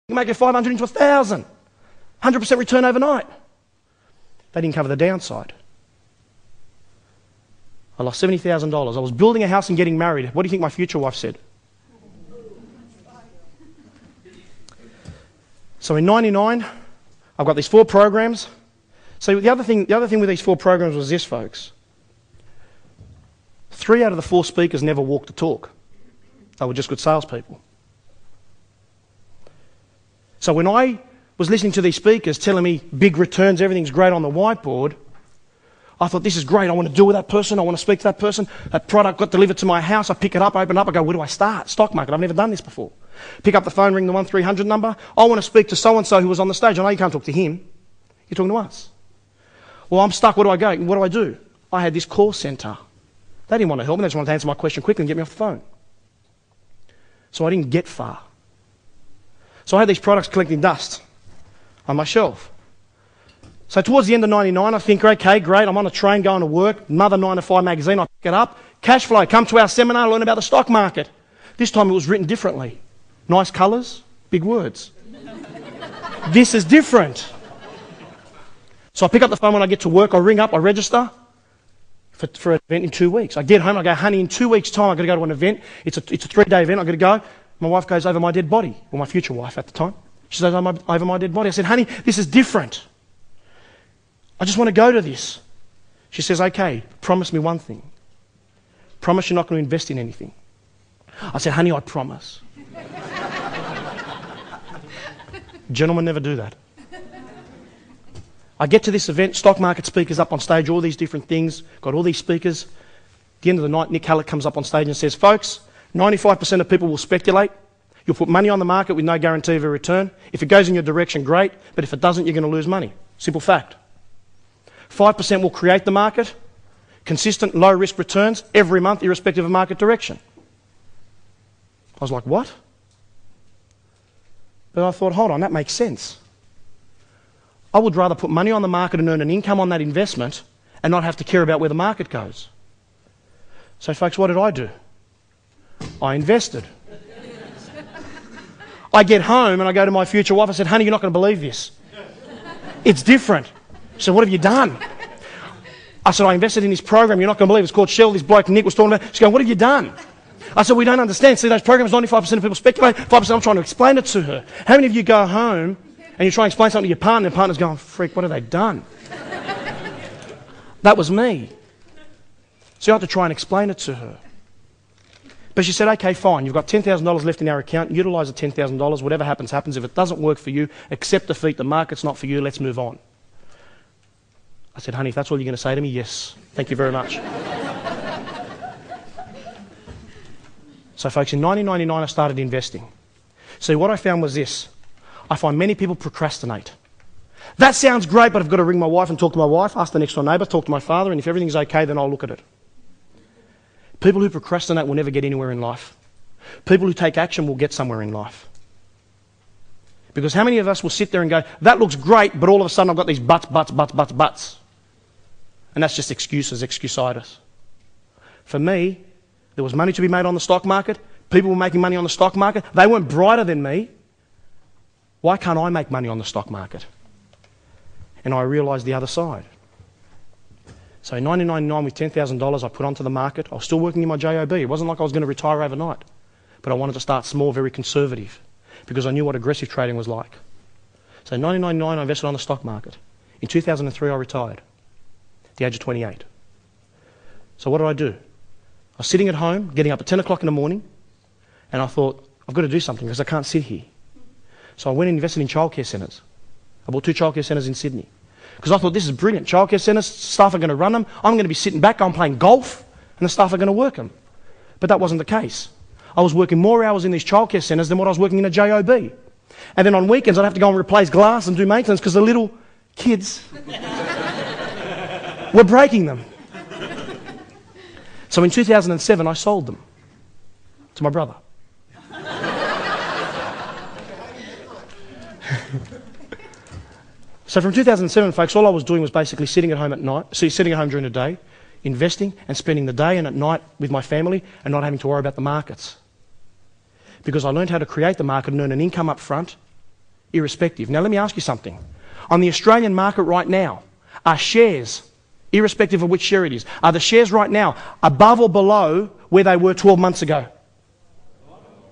You make it 500 into 1,000. 100% return overnight. They didn't cover the downside. I lost $70,000. I was building a house and getting married. What do you think my future wife said? So in '99, I've got these 4 programs. So the other thing with these 4 programs was this, folks. 3 out of the 4 speakers never walked the talk. They were just good salespeople. So when I was listening to these speakers telling me big returns, everything's great on the whiteboard, I thought, this is great. I want to deal with that person. I want to speak to that person. That product got delivered to my house. I pick it up, I open it up. I go, where do I start? Stock market. I've never done this before. Pick up the phone, ring the 1-300 number. I want to speak to so-and-so who was on the stage. I know you can't talk to him. You're talking to us. Well, I'm stuck. Where do I go? What do I do? I had this call centre. They didn't want to help me. They just wanted to answer my question quickly and get me off the phone. So I didn't get far. So I had these products collecting dust on my shelf. So towards the end of '99, I think, okay, great, I'm on a train going to work, another 9 to 5 magazine, I pick it up, cash flow, come to our seminar, learn about the stock market. This time it was written differently. Nice colours, big words. This is different. So I pick up the phone when I get to work, I ring up, I register for an event in 2 weeks. I get home, I go, honey, in 2 weeks' time I've got to go to an event. It's a 3-day event, I've got to go. My wife goes, over my dead body, or my future wife at the time. She says, over my dead body. I said, honey, this is different. I just want to go to this. She says, okay, promise me one thing. Promise you're not going to invest in anything. I said, honey, I promise. Gentlemen never do that. I get to this event, stock market speakers up on stage, all these different things, got all these speakers. At the end of the night, Nick Hallett comes up on stage and says, folks, 95% of people will speculate. You'll put money on the market with no guarantee of a return. If it goes in your direction, great, but if it doesn't, you're going to lose money. Simple fact. 5% will create the market, consistent low-risk returns every month, irrespective of market direction. I was like, what? But I thought, hold on, that makes sense. I would rather put money on the market and earn an income on that investment and not have to care about where the market goes. So, folks, what did I do? I invested. I get home and I go to my future wife. I said, honey, you're not going to believe this. It's different. She said, what have you done? I said, I invested in this program. You're not going to believe it. It's called Shell. This bloke Nick was talking about. She's going, what have you done? I said, we don't understand. See, those programs, 95% of people speculate, 5% I'm trying to explain it to her. How many of you go home and you try and explain something to your partner and your partner's going, freak, what have they done? That was me. So I had to try and explain it to her. But she said, okay, fine, you've got $10,000 left in our account, utilise the $10,000, whatever happens, happens. If it doesn't work for you, accept defeat, the market's not for you, let's move on. I said, honey, if that's all you're going to say to me, yes, thank you very much. So folks, in 1999 I started investing. See, what I found was this. I find many people procrastinate. That sounds great, but I've got to ring my wife and talk to my wife, ask the next door neighbour, talk to my father, and if everything's okay, then I'll look at it. People who procrastinate will never get anywhere in life. People who take action will get somewhere in life. Because how many of us will sit there and go, that looks great, but all of a sudden I've got these buts. And that's just excuses, excusitis. For me, there was money to be made on the stock market. People were making money on the stock market. They weren't brighter than me. Why can't I make money on the stock market? And I realised the other side. So in 1999, with $10,000 I put onto the market. I was still working in my JOB. It wasn't like I was going to retire overnight. But I wanted to start small, very conservative, because I knew what aggressive trading was like. So in 1999, I invested on the stock market. In 2003, I retired at the age of 28. So what did I do? I was sitting at home, getting up at 10 o'clock in the morning, and I thought, I've got to do something because I can't sit here. So I went and invested in childcare centres. I bought 2 childcare centres in Sydney. Because I thought, this is brilliant. Childcare centres, staff are going to run them. I'm going to be sitting back, I'm playing golf, and the staff are going to work them. But that wasn't the case. I was working more hours in these childcare centres than what I was working in a JOB. And then on weekends, I'd have to go and replace glass and do maintenance because the little kids were breaking them. So in 2007, I sold them to my brother. So from 2007, folks, all I was doing was basically sitting at home at night, sitting at home during the day, investing and spending the day and at night with my family and not having to worry about the markets. Because I learned how to create the market and earn an income up front irrespective. Now let me ask you something. On the Australian market right now, are shares, irrespective of which share it is, are the shares right now above or below where they were 12 months ago?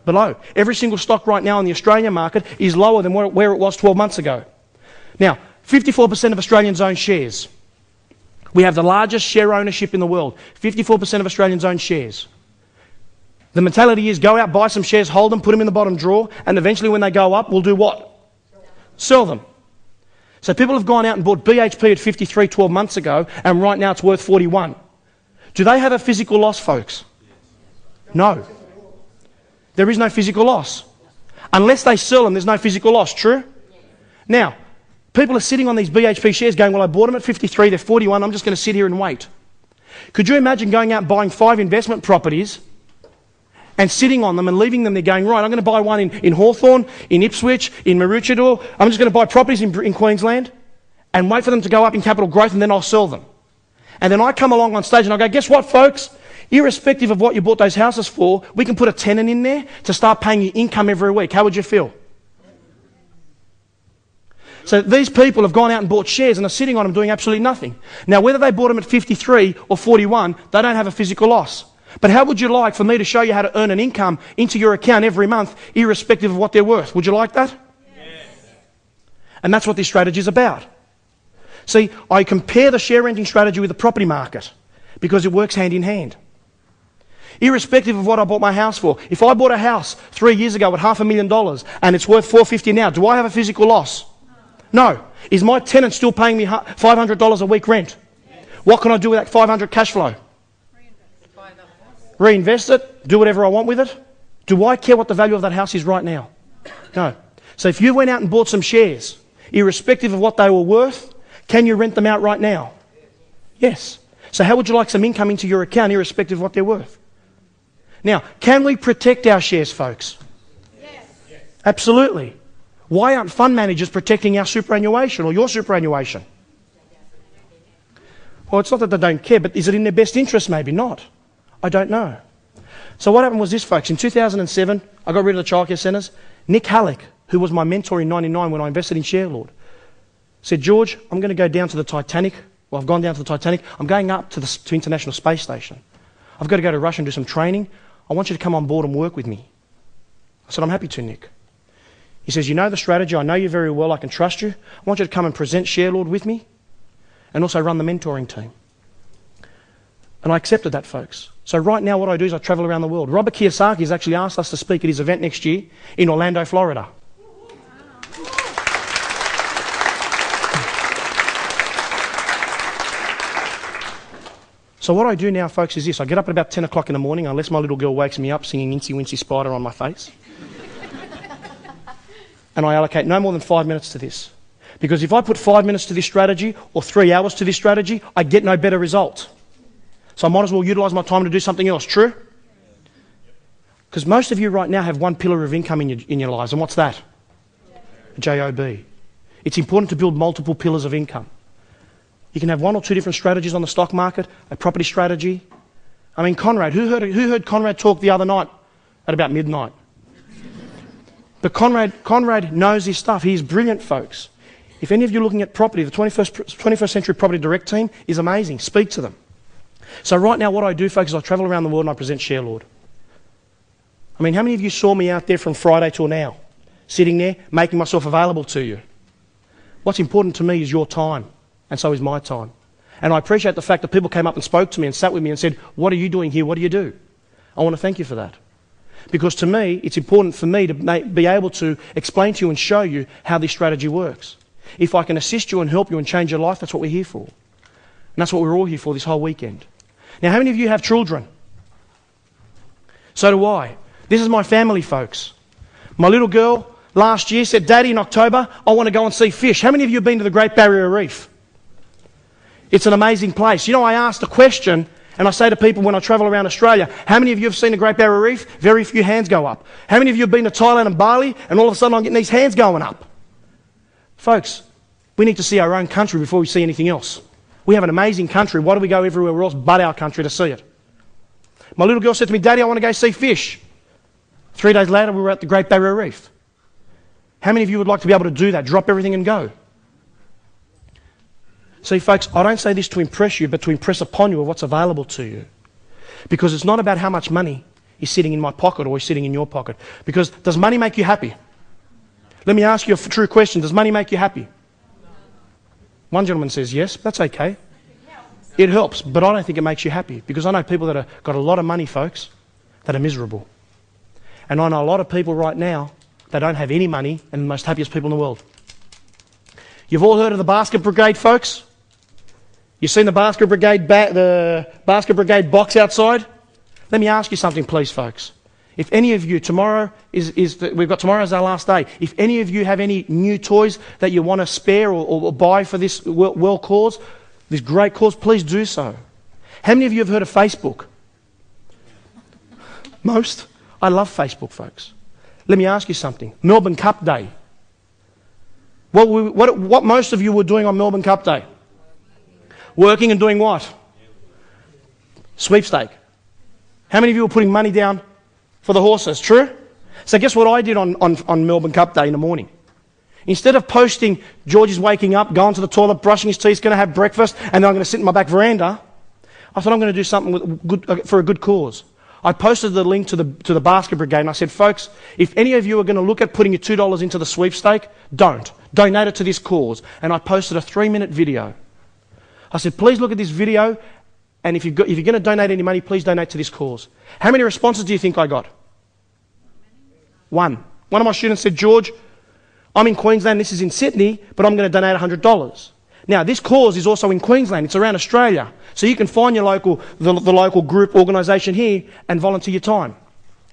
Below. Every single stock right now on the Australian market is lower than where it was 12 months ago. Now, 54% of Australians own shares. We have the largest share ownership in the world. 54% of Australians own shares. The mentality is go out, buy some shares, hold them, put them in the bottom drawer, and eventually when they go up, we'll do what? Sell them. So people have gone out and bought BHP at 53 12 months ago, and right now it's worth 41. Do they have a physical loss, folks? No. There is no physical loss. Unless they sell them, there's no physical loss. True? Now, people are sitting on these BHP shares going, well, I bought them at 53, they're 41, I'm just going to sit here and wait. Could you imagine going out and buying 5 investment properties and sitting on them and leaving them there going, right, I'm going to buy one in Hawthorne, in Ipswich, in Maroochydore, I'm just going to buy properties in Queensland and wait for them to go up in capital growth and then I'll sell them. And then I come along on stage and I go, guess what, folks? Irrespective of what you bought those houses for, we can put a tenant in there to start paying you income every week. How would you feel? So these people have gone out and bought shares and are sitting on them doing absolutely nothing. Now, whether they bought them at 53 or 41, they don't have a physical loss. But how would you like for me to show you how to earn an income into your account every month, irrespective of what they're worth? Would you like that? Yes. And that's what this strategy is about. See, I compare the share renting strategy with the property market because it works hand in hand. Irrespective of what I bought my house for. If I bought a house 3 years ago at $500,000 and it's worth $450,000 now, do I have a physical loss? No. Is my tenant still paying me $500 a week rent? Yes. What can I do with that $500 cash flow? Reinvest it, do whatever I want with it. Do I care what the value of that house is right now? No. So if you went out and bought some shares, irrespective of what they were worth, can you rent them out right now? Yes. So how would you like some income into your account, irrespective of what they're worth? Now, can we protect our shares, folks? Yes. Absolutely. Why aren't fund managers protecting our superannuation or your superannuation? Well, it's not that they don't care, but is it in their best interest? Maybe not. I don't know. So what happened was this, folks. In 2007, I got rid of the childcare centres. Nick Halleck, who was my mentor in 99 when I invested in Sharelord, said, George, I'm going to go down to the Titanic. Well, I've gone down to the Titanic. I'm going up to the International Space Station. I've got to go to Russia and do some training. I want you to come on board and work with me. I said, I'm happy to, Nick. He says, you know the strategy, I know you very well, I can trust you. I want you to come and present Sharelord with me and also run the mentoring team. And I accepted that, folks. So right now what I do is I travel around the world. Robert Kiyosaki has actually asked us to speak at his event next year in Orlando, Florida. So what I do now, folks, is this. I get up at about 10 o'clock in the morning, unless my little girl wakes me up singing Incy Wincy Spider on my face. And I allocate no more than 5 minutes to this. Because if I put 5 minutes to this strategy or 3 hours to this strategy, I get no better result. So I might as well utilise my time to do something else. True? Because most of you right now have one pillar of income in your lives. And what's that? JOB. It's important to build multiple pillars of income. You can have 1 or 2 different strategies on the stock market, a property strategy. I mean, Conrad, who heard Conrad talk the other night at about midnight? But Conrad knows his stuff. He's brilliant, folks. If any of you are looking at property, the 21st Century Property Direct team is amazing. Speak to them. So right now what I do, folks, is I travel around the world and I present Sharelord. I mean, how many of you saw me out there from Friday till now? Sitting there, making myself available to you. What's important to me is your time, and so is my time. And I appreciate the fact that people came up and spoke to me and sat with me and said, what are you doing here? What do you do? I want to thank you for that. Because to me, it's important for me to be able to explain to you and show you how this strategy works. If I can assist you and help you and change your life, that's what we're here for. And that's what we're all here for this whole weekend. Now, how many of you have children? So do I. This is my family, folks. My little girl last year said, Daddy, in October, I want to go and see fish. How many of you have been to the Great Barrier Reef? It's an amazing place. You know, I asked a question, and I say to people when I travel around Australia, how many of you have seen the Great Barrier Reef? Very few hands go up. How many of you have been to Thailand and Bali, and all of a sudden I'm getting these hands going up? Folks, we need to see our own country before we see anything else. We have an amazing country. Why do we go everywhere else but our country to see it? My little girl said to me, Daddy, I want to go see fish. 3 days later, we were at the Great Barrier Reef. How many of you would like to be able to do that? Drop everything and go. See, folks, I don't say this to impress you, but to impress upon you of what's available to you. Because it's not about how much money is sitting in my pocket or is sitting in your pocket. Because does money make you happy? Let me ask you a true question. Does money make you happy? One gentleman says yes. That's okay. It helps, but I don't think it makes you happy. Because I know people that have got a lot of money, folks, that are miserable. And I know a lot of people right now that don't have any money and the most happiest people in the world. You've all heard of the basket brigade, folks? You've seen the basket brigade box outside? Let me ask you something, please, folks. If any of you, tomorrow we've got tomorrow as our last day. If any of you have any new toys that you want to spare or buy for this world cause, this great cause, please do so. How many of you have heard of Facebook? Most. I love Facebook, folks. Let me ask you something. Melbourne Cup Day. What most of you were doing on Melbourne Cup Day? Working and doing what? Sweepstake. How many of you were putting money down for the horses? True? So guess what I did on Melbourne Cup Day in the morning? Instead of posting George is waking up, going to the toilet, brushing his teeth, he's going to have breakfast, and then I'm going to sit in my back veranda, I thought I'm going to do something for a good cause. I posted the link to the basket brigade and I said, folks, if any of you are going to look at putting your $2 into the sweepstake, don't. Donate it to this cause. And I posted a 3-minute video. I said, please look at this video, and if you're going to donate any money, please donate to this cause. How many responses do you think I got? One. One of my students said, George, I'm in Queensland, this is in Sydney, but I'm going to donate $100. Now, this cause is also in Queensland. It's around Australia. So you can find your the local group, organisation here and volunteer your time.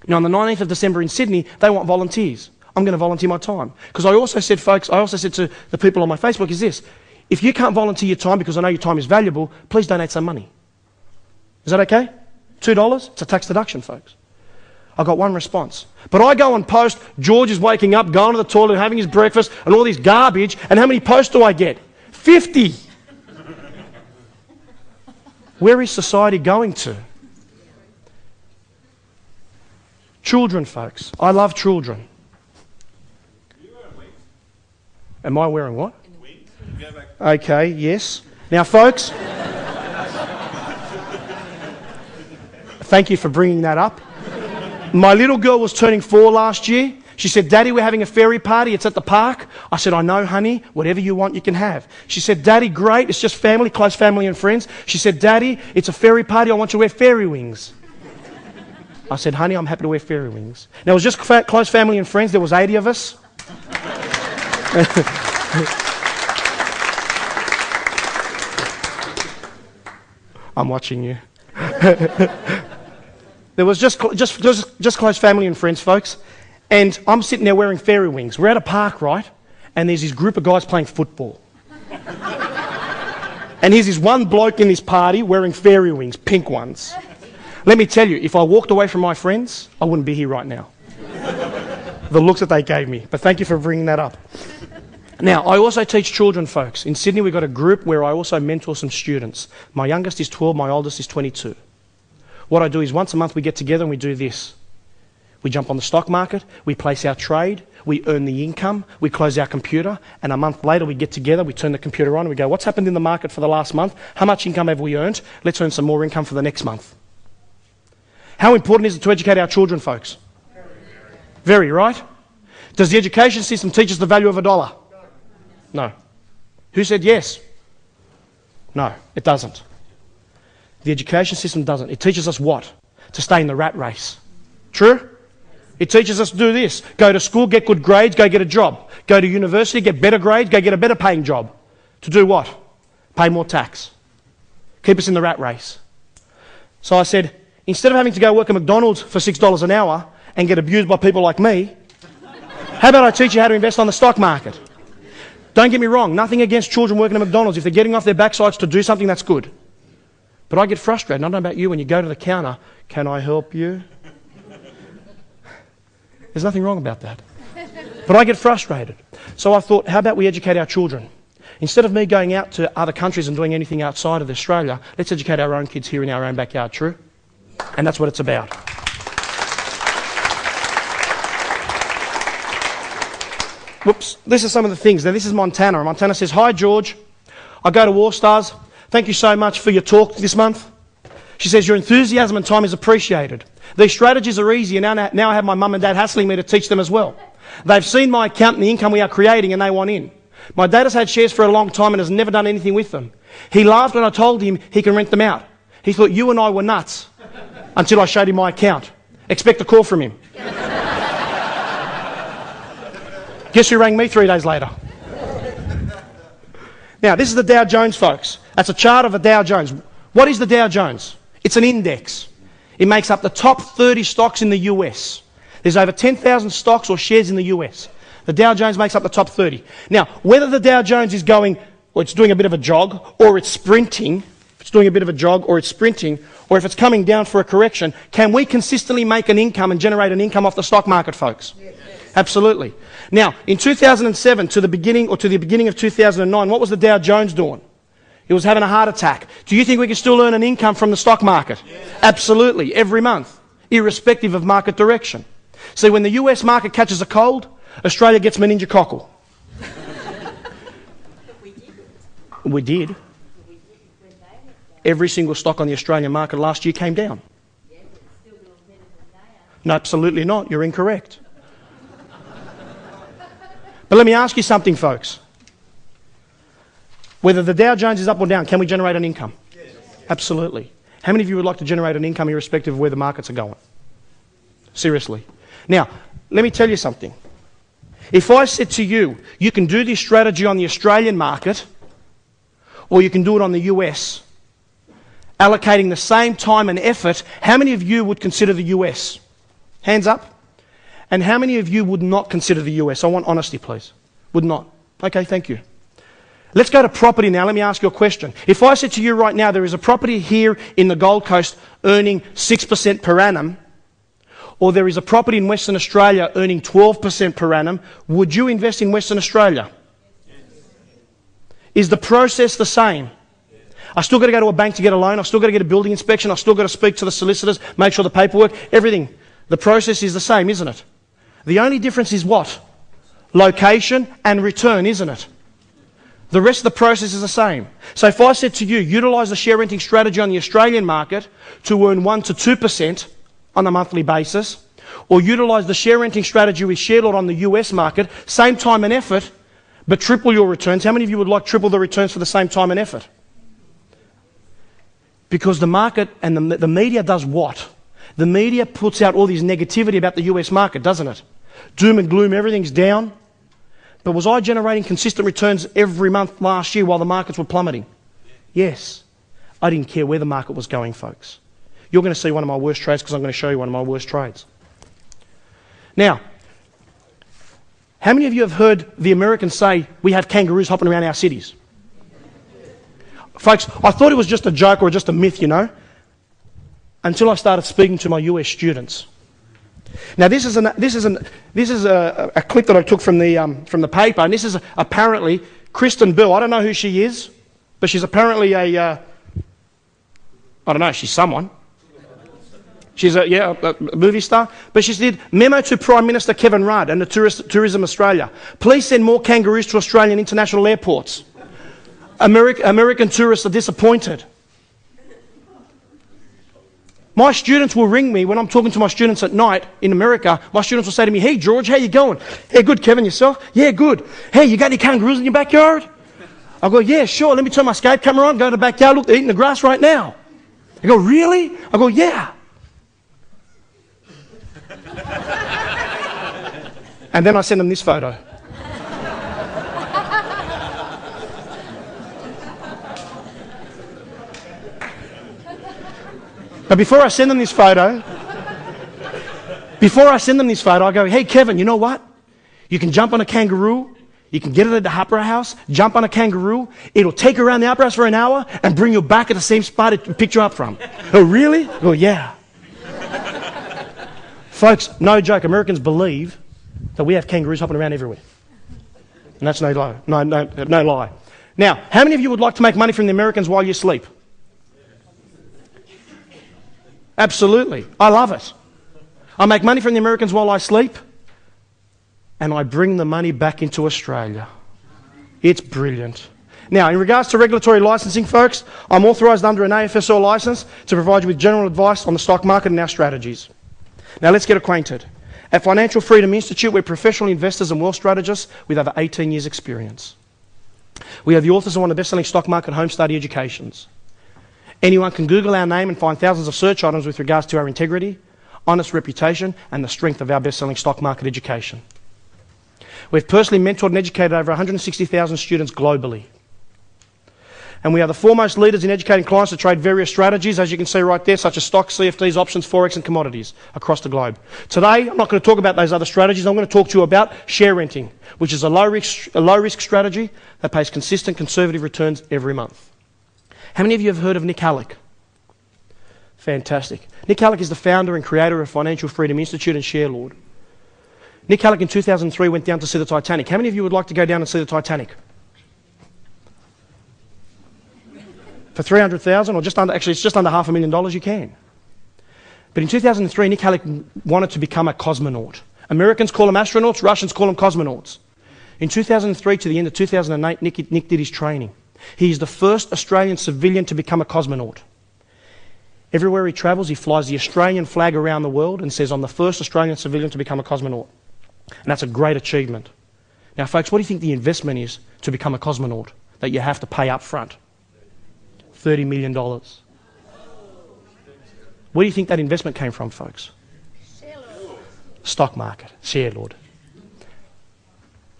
Now, on the 19th of December in Sydney, they want volunteers. I'm going to volunteer my time. Because I also said, folks, to the people on my Facebook is this. If you can't volunteer your time because I know your time is valuable, please donate some money. Is that okay? $2? It's a tax deduction, folks. I got one response. But I go and post, George is waking up, going to the toilet, having his breakfast, and all this garbage, and how many posts do I get? 50! Where is society going to? Children, folks. I love children. Am I wearing what? Okay, yes. Now, folks, thank you for bringing that up. My little girl was turning 4 last year. She said, Daddy, we're having a fairy party. It's at the park. I said, I know, honey. Whatever you want, you can have. She said, Daddy, great. It's just family, close family and friends. She said, Daddy, it's a fairy party. I want you to wear fairy wings. I said, honey, I'm happy to wear fairy wings. Now, it was just close family and friends. There was 80 of us. I'm watching you. There was just close family and friends, folks. And I'm sitting there wearing fairy wings. We're at a park, right? And there's this group of guys playing football. And here's this one bloke in this party wearing fairy wings, pink ones. Let me tell you, if I walked away from my friends, I wouldn't be here right now. The looks that they gave me. But thank you for bringing that up. Now, I also teach children, folks. In Sydney, we've got a group where I also mentor some students. My youngest is 12, my oldest is 22. What I do is once a month we get together and we do this. We jump on the stock market, we place our trade, we earn the income, we close our computer, and a month later we get together, we turn the computer on, and we go, what's happened in the market for the last month? How much income have we earned? Let's earn some more income for the next month. How important is it to educate our children, folks? Very, right? Does the education system teach us the value of $1? No. Who said yes? No, it doesn't. The education system doesn't. It teaches us what? To stay in the rat race. True? It teaches us to do this. Go to school, get good grades, go get a job. Go to university, get better grades, go get a better paying job. To do what? Pay more tax. Keep us in the rat race. So I said, instead of having to go work at McDonald's for $6 an hour and get abused by people like me, how about I teach you how to invest on the stock market? Don't get me wrong, nothing against children working at McDonald's. If they're getting off their backsides to do something, that's good. But I get frustrated. I don't know about you, when you go to the counter, can I help you? There's nothing wrong about that. But I get frustrated. So I thought, how about we educate our children? Instead of me going out to other countries and doing anything outside of Australia, let's educate our own kids here in our own backyard, true? And that's what it's about. Whoops. This is some of the things. Now, this is Montana. And Montana says, "Hi, George. I go to War Stars. Thank you so much for your talk this month." She says, "Your enthusiasm and time is appreciated. These strategies are easy, and now I have my mum and dad hassling me to teach them as well. They've seen my account and the income we are creating, and they want in. My dad has had shares for a long time and has never done anything with them. He laughed when I told him he can rent them out. He thought you and I were nuts until I showed him my account. Expect a call from him." Guess who rang me 3 days later? Now, this is the Dow Jones, folks. That's a chart of the Dow Jones. What is the Dow Jones? It's an index. It makes up the top 30 stocks in the US. There's over 10,000 stocks or shares in the US. The Dow Jones makes up the top 30. Now, whether the Dow Jones is going, or it's doing a bit of a jog, or it's sprinting, if it's doing a bit of a jog, or it's sprinting, or if it's coming down for a correction, can we consistently make an income and generate an income off the stock market, folks? Yes. Absolutely. Now, in 2007 to the beginning of 2009, what was the Dow Jones doing? It was having a heart attack. Do you think we can still earn an income from the stock market? Yes. Absolutely, every month, irrespective of market direction. See, when the US market catches a cold, Australia gets meningococcal. We did. Every single stock on the Australian market last year came down. No, absolutely not. You're incorrect. But let me ask you something, folks. Whether the Dow Jones is up or down, can we generate an income? Yes. Absolutely. How many of you would like to generate an income irrespective of where the markets are going? Seriously. Now, let me tell you something. If I said to you, you can do this strategy on the Australian market, or you can do it on the US, allocating the same time and effort, how many of you would consider the US? Hands up. And how many of you would not consider the US? I want honesty, please. Would not. Okay, thank you. Let's go to property now. Let me ask you a question. If I said to you right now, there is a property here in the Gold Coast earning 6% per annum, or there is a property in Western Australia earning 12% per annum, would you invest in Western Australia? Yes. Is the process the same? Yes. I still got to go to a bank to get a loan. I still got to get a building inspection. I still got to speak to the solicitors, make sure the paperwork, everything. The process is the same, isn't it? The only difference is what? Location and return, isn't it? The rest of the process is the same. So if I said to you, utilise the share renting strategy on the Australian market to earn 1 to 2% on a monthly basis, or utilise the share renting strategy with ShareLord on the US market, same time and effort, but triple your returns. How many of you would like triple the returns for the same time and effort? Because the market and the media does what? The media puts out all this negativity about the US market, doesn't it? Doom and gloom, everything's down. But was I generating consistent returns every month last year while the markets were plummeting? Yes. I didn't care where the market was going, folks. You're going to see one of my worst trades because I'm going to show you one of my worst trades. Now, how many of you have heard the Americans say we have kangaroos hopping around our cities? Folks, I thought it was just a joke or just a myth, you know, until I started speaking to my US students. Now, this is a clip that I took from the paper, and this is apparently Kristen Bell. I don't know who she is, but she's apparently I don't know, she's someone. She's a movie star. But she did memo to Prime Minister Kevin Rudd and the Tourism Australia. Please send more kangaroos to Australian international airports. American tourists are disappointed. My students will ring me when I'm talking to my students at night in America. My students will say to me, "Hey, George, how you going?" "Hey, good, Kevin, yourself?" "Yeah, good." "Hey, you got any kangaroos in your backyard?" I go, "Yeah, sure. Let me turn my Skype camera on, go to the backyard. Look, they're eating the grass right now." I go, "Really?" I go, "Yeah." And then I send them this photo. But before I send them this photo, I go, "Hey, Kevin, you know what? You can jump on a kangaroo. You can get it at the opera house, jump on a kangaroo. It'll take you around the opera house for an hour and bring you back at the same spot it picked you up from." "Oh, really?" I go, "Yeah." Folks, no joke, Americans believe that we have kangaroos hopping around everywhere. And that's no lie. No lie. Now, how many of you would like to make money from the Americans while you sleep? Absolutely. I love it. I make money from the Americans while I sleep, and I bring the money back into Australia. It's brilliant. Now, in regards to regulatory licensing, folks, I'm authorised under an AFSL licence to provide you with general advice on the stock market and our strategies. Now, let's get acquainted. At Financial Freedom Institute, we're professional investors and wealth strategists with over 18 years' experience. We are the authors of one of the best-selling stock market home study educations. Anyone can Google our name and find thousands of search items with regards to our integrity, honest reputation, and the strength of our best-selling stock market education. We've personally mentored and educated over 160,000 students globally. And we are the foremost leaders in educating clients to trade various strategies, as you can see right there, such as stocks, CFDs, options, forex and commodities across the globe. Today, I'm not going to talk about those other strategies. I'm going to talk to you about share renting, which is a low-risk strategy that pays consistent conservative returns every month. How many of you have heard of Nick Halleck? Fantastic. Nick Halleck is the founder and creator of Financial Freedom Institute and Share Lord. Nick Halleck in 2003 went down to see the Titanic. How many of you would like to go down and see the Titanic? For $300,000 or just under, actually it's just under $500,000 you can. But in 2003, Nick Halleck wanted to become a cosmonaut. Americans call them astronauts, Russians call them cosmonauts. In 2003 to the end of 2008, Nick did his training. He is the first Australian civilian to become a cosmonaut. Everywhere he travels, he flies the Australian flag around the world and says, I'm the first Australian civilian to become a cosmonaut. And that's a great achievement. Now, folks, what do you think the investment is to become a cosmonaut that you have to pay up front? $30 million. Where do you think that investment came from, folks? Stock market, share lord.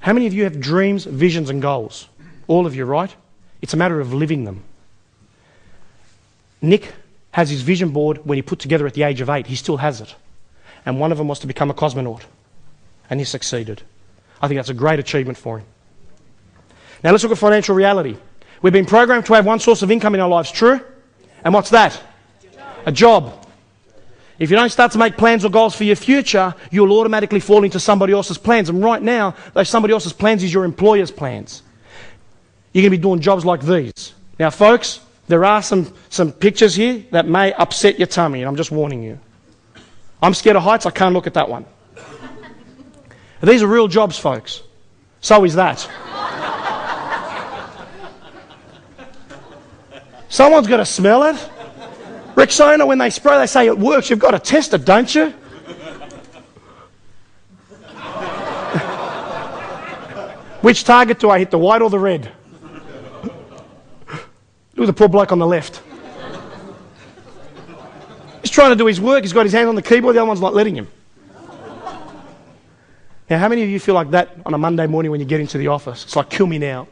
How many of you have dreams, visions and goals? All of you, right? It's a matter of living them. Nick has his vision board when he put together at the age of 8. He still has it. And one of them was to become a cosmonaut. And he succeeded. I think that's a great achievement for him. Now let's look at financial reality. We've been programmed to have one source of income in our lives, true? And what's that? A job. If you don't start to make plans or goals for your future, you'll automatically fall into somebody else's plans. And right now, those somebody else's plans is your employer's plans. You're going to be doing jobs like these. Now, folks, there are some pictures here that may upset your tummy, and I'm just warning you. I'm scared of heights, I can't look at that one. These are real jobs, folks. So is that. Someone's got to smell it. Rexona, when they spray, they say it works. You've got to test it, don't you? Which target do I hit, the white or the red? Look at the poor bloke on the left. He's trying to do his work. He's got his hand on the keyboard. The other one's not letting him. Now, how many of you feel like that on a Monday morning when you get into the office? It's like, kill me now.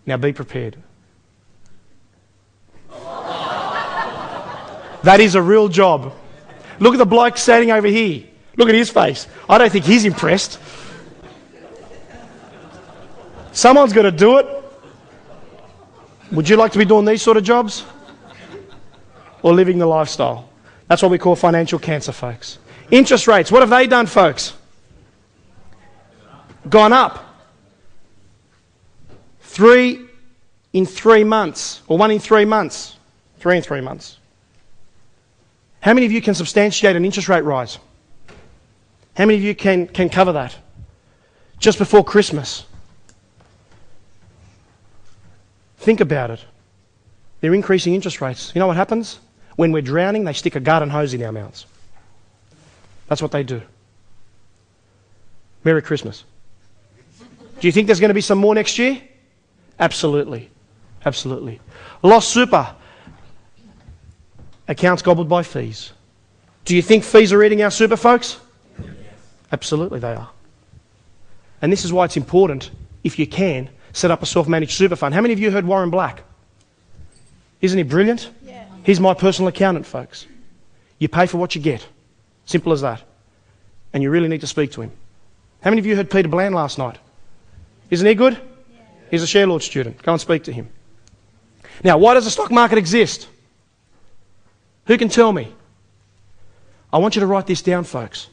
Now be prepared. That is a real job. Look at the bloke standing over here. Look at his face. I don't think he's impressed. Someone's got to do it. Would you like to be doing these sort of jobs? Or living the lifestyle? That's what we call financial cancer, folks. Interest rates, what have they done, folks? Gone up. 3 in 3 months, or 1 in 3 months. 3 in 3 months. How many of you can substantiate an interest rate rise? How many of you can cover that? Just before Christmas. Think about it. They're increasing interest rates. You know what happens? When we're drowning, they stick a garden hose in our mouths. That's what they do. Merry Christmas. Do you think there's going to be some more next year? Absolutely. Absolutely. Lost super. Accounts gobbled by fees. Do you think fees are eating our super, folks? Yes. Absolutely they are. And this is why it's important, if you can, set up a self-managed super fund. How many of you heard Warren Black? Isn't he brilliant? Yeah. He's my personal accountant, folks. You pay for what you get. Simple as that. And you really need to speak to him. How many of you heard Peter Bland last night? Isn't he good? Yeah. He's a Share Lord student. Go and speak to him. Now, why does the stock market exist? Who can tell me? I want you to write this down, folks.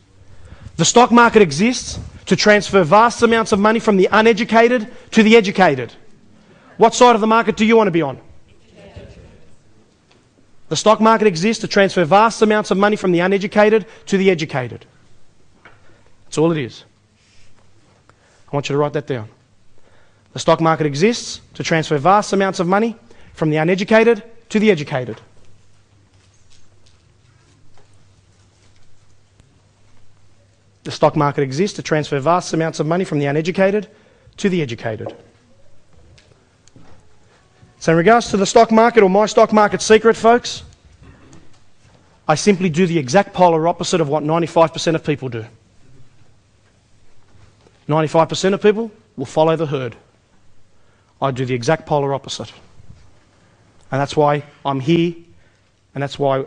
The stock market exists to transfer vast amounts of money from the uneducated to the educated. What side of the market do you want to be on? The stock market exists to transfer vast amounts of money from the uneducated to the educated. That's all it is. I want you to write that down. The stock market exists to transfer vast amounts of money from the uneducated to the educated. The stock market exists to transfer vast amounts of money from the uneducated to the educated. So in regards to the stock market, or my stock market secret, folks, I simply do the exact polar opposite of what 95% of people do. 95% of people will follow the herd. I do the exact polar opposite. And that's why I'm here, and that's why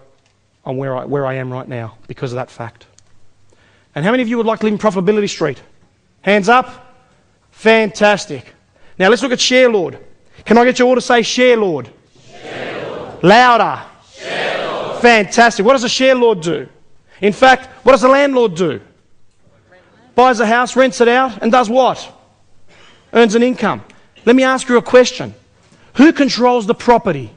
I'm where I am right now, because of that fact. And how many of you would like to live in Profitability Street? Hands up. Fantastic. Now let's look at Share Lord. Can I get you all to say Share Lord? Share Lord. Louder. Share Lord. Fantastic. What does a Share Lord do? In fact, what does a landlord do? Buys a house, rents it out, and does what? Earns an income. Let me ask you a question. Who controls the property?